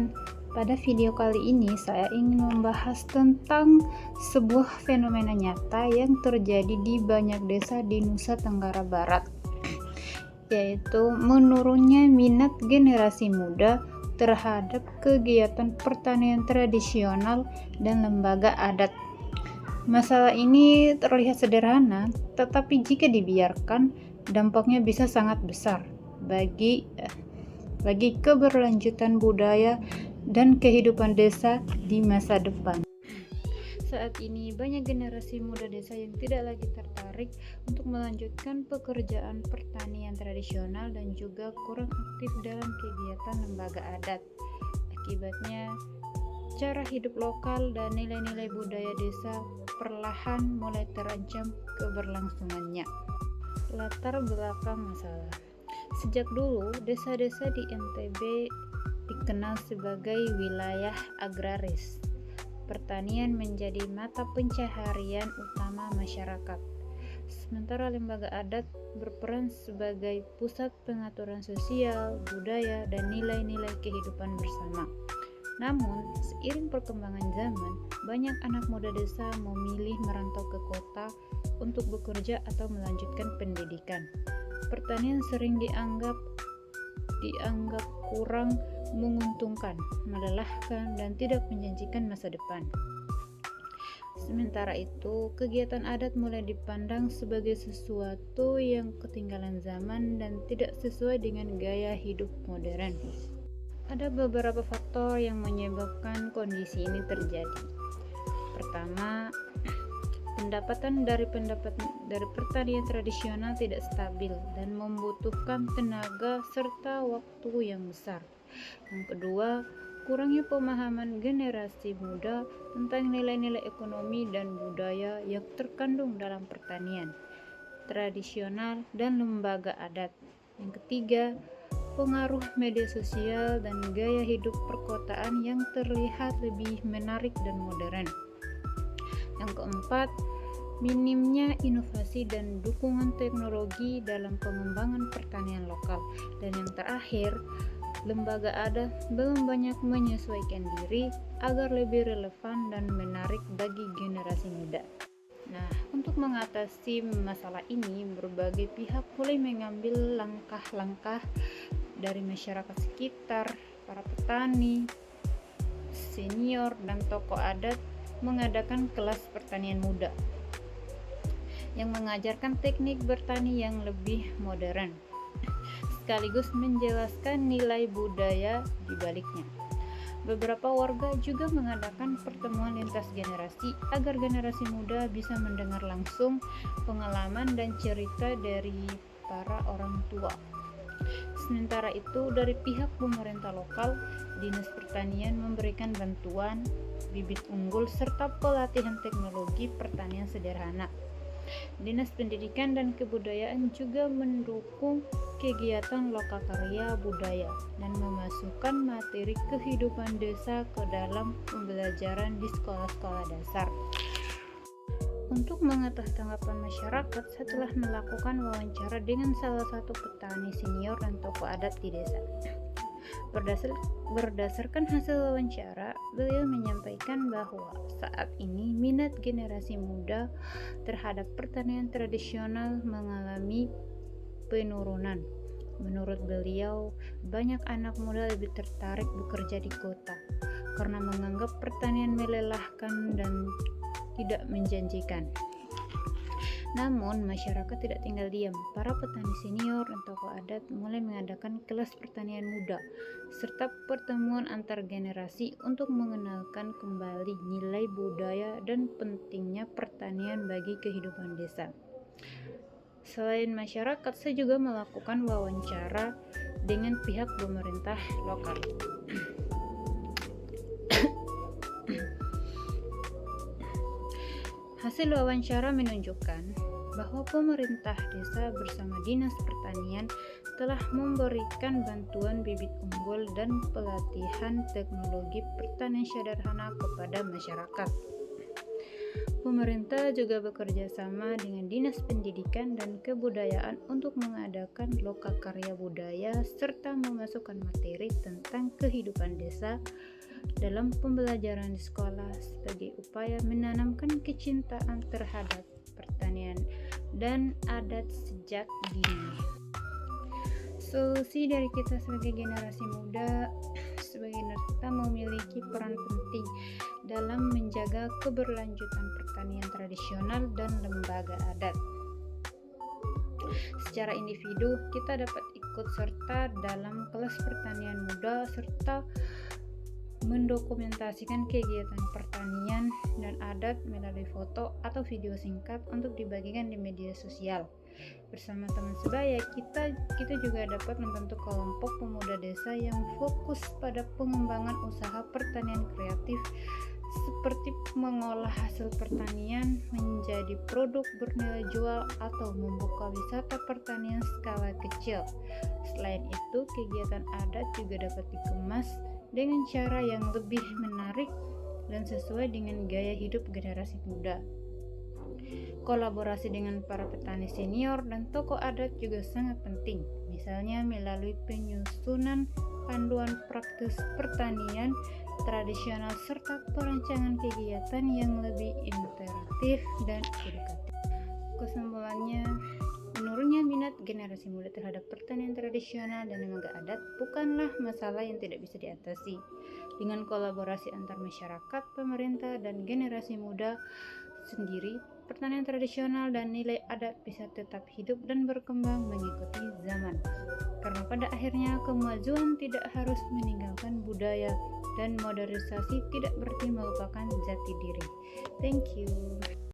teman-teman, pada video kali ini saya ingin membahas tentang sebuah fenomena nyata yang terjadi di banyak desa di Nusa Tenggara Barat, yaitu menurunnya minat generasi muda terhadap kegiatan pertanian tradisional dan lembaga adat. Masalah ini terlihat sederhana, tetapi jika dibiarkan, dampaknya bisa sangat besar bagi keberlanjutan budaya dan kehidupan desa di masa depan. Saat ini banyak generasi muda desa yang tidak lagi tertarik untuk melanjutkan pekerjaan pertanian tradisional dan juga kurang aktif dalam kegiatan lembaga adat. Akibatnya, cara hidup lokal dan nilai-nilai budaya desa perlahan mulai terancam keberlangsungannya. Latar belakang masalah. Sejak dulu, desa-desa di NTB dikenal sebagai wilayah agraris. Pertanian menjadi mata pencaharian utama masyarakat. Sementara lembaga adat berperan sebagai pusat pengaturan sosial, budaya, dan nilai-nilai kehidupan bersama. Namun, seiring perkembangan zaman, banyak anak muda desa memilih merantau ke kota untuk bekerja atau melanjutkan pendidikan. Pertanian sering dianggap kurang menguntungkan, melelahkan, dan tidak menjanjikan masa depan. Sementara itu, kegiatan adat mulai dipandang sebagai sesuatu yang ketinggalan zaman dan tidak sesuai dengan gaya hidup modern. Ada beberapa faktor yang menyebabkan kondisi ini terjadi. Pertama, pendapatan dari pertanian tradisional tidak stabil dan membutuhkan tenaga serta waktu yang besar. Yang kedua, kurangnya pemahaman generasi muda tentang nilai-nilai ekonomi dan budaya yang terkandung dalam pertanian tradisional dan lembaga adat. Yang ketiga, pengaruh media sosial dan gaya hidup perkotaan yang terlihat lebih menarik dan modern. Yang keempat, minimnya inovasi dan dukungan teknologi dalam pengembangan pertanian lokal. Dan yang terakhir, lembaga adat belum banyak menyesuaikan diri agar lebih relevan dan menarik bagi generasi muda. Nah, untuk mengatasi masalah ini, berbagai pihak mulai mengambil langkah-langkah dari masyarakat sekitar, para petani, senior, dan tokoh adat mengadakan kelas pertanian muda yang mengajarkan teknik bertani yang lebih modern, sekaligus menjelaskan nilai budaya di baliknya. Beberapa warga juga mengadakan pertemuan lintas generasi agar generasi muda bisa mendengar langsung pengalaman dan cerita dari para orang tua. Sementara itu, dari pihak pemerintah lokal, Dinas Pertanian memberikan bantuan, bibit unggul, serta pelatihan teknologi pertanian sederhana. Dinas Pendidikan dan Kebudayaan juga mendukung kegiatan lokakarya budaya dan memasukkan materi kehidupan desa ke dalam pembelajaran di sekolah-sekolah dasar. Untuk mengetahui tanggapan masyarakat setelah melakukan wawancara dengan salah satu petani senior dan tokoh adat di desa. Berdasarkan hasil wawancara, beliau menyampaikan bahwa saat ini minat generasi muda terhadap pertanian tradisional mengalami penurunan. Menurut beliau, banyak anak muda lebih tertarik bekerja di kota karena menganggap pertanian melelahkan dan tidak menjanjikan. Namun, masyarakat tidak tinggal diam. Para petani senior dan tokoh adat mulai mengadakan kelas pertanian muda serta pertemuan antar generasi untuk mengenalkan kembali nilai budaya dan pentingnya pertanian bagi kehidupan desa. Selain masyarakat, saya juga melakukan wawancara dengan pihak pemerintah lokal. Hasil wawancara menunjukkan bahwa pemerintah desa bersama Dinas Pertanian telah memberikan bantuan bibit unggul dan pelatihan teknologi pertanian sederhana kepada masyarakat. Pemerintah juga bekerja sama dengan Dinas Pendidikan dan Kebudayaan untuk mengadakan lokakarya budaya serta memasukkan materi tentang kehidupan desa dalam pembelajaran di sekolah sebagai upaya menanamkan kecintaan terhadap pertanian dan adat sejak dini. Solusi dari kita sebagai generasi muda kita memiliki peran penting dalam menjaga keberlanjutan pertanian tradisional dan lembaga adat. Secara individu, kita dapat ikut serta dalam kelas pertanian muda serta mendokumentasikan kegiatan pertanian dan adat melalui foto atau video singkat untuk dibagikan di media sosial. Bersama teman sebaya, kita juga dapat membentuk kelompok pemuda desa yang fokus pada pengembangan usaha pertanian kreatif seperti mengolah hasil pertanian menjadi produk bernilai jual atau membuka wisata pertanian skala kecil. Selain itu, kegiatan adat juga dapat dikemas dengan cara yang lebih menarik dan sesuai dengan gaya hidup generasi muda. Kolaborasi dengan para petani senior dan tokoh adat juga sangat penting, misalnya melalui penyusunan panduan praktis pertanian tradisional serta perancangan kegiatan yang lebih interaktif dan edukatif. Kesimpulannya, menurutnya minat generasi muda terhadap pertanian tradisional dan lembaga adat bukanlah masalah yang tidak bisa diatasi. Dengan kolaborasi antar masyarakat, pemerintah, dan generasi muda sendiri, pertanian tradisional dan nilai adat bisa tetap hidup dan berkembang mengikuti zaman. Karena pada akhirnya kemajuan tidak harus meninggalkan budaya dan modernisasi tidak berarti melupakan jati diri. Thank you.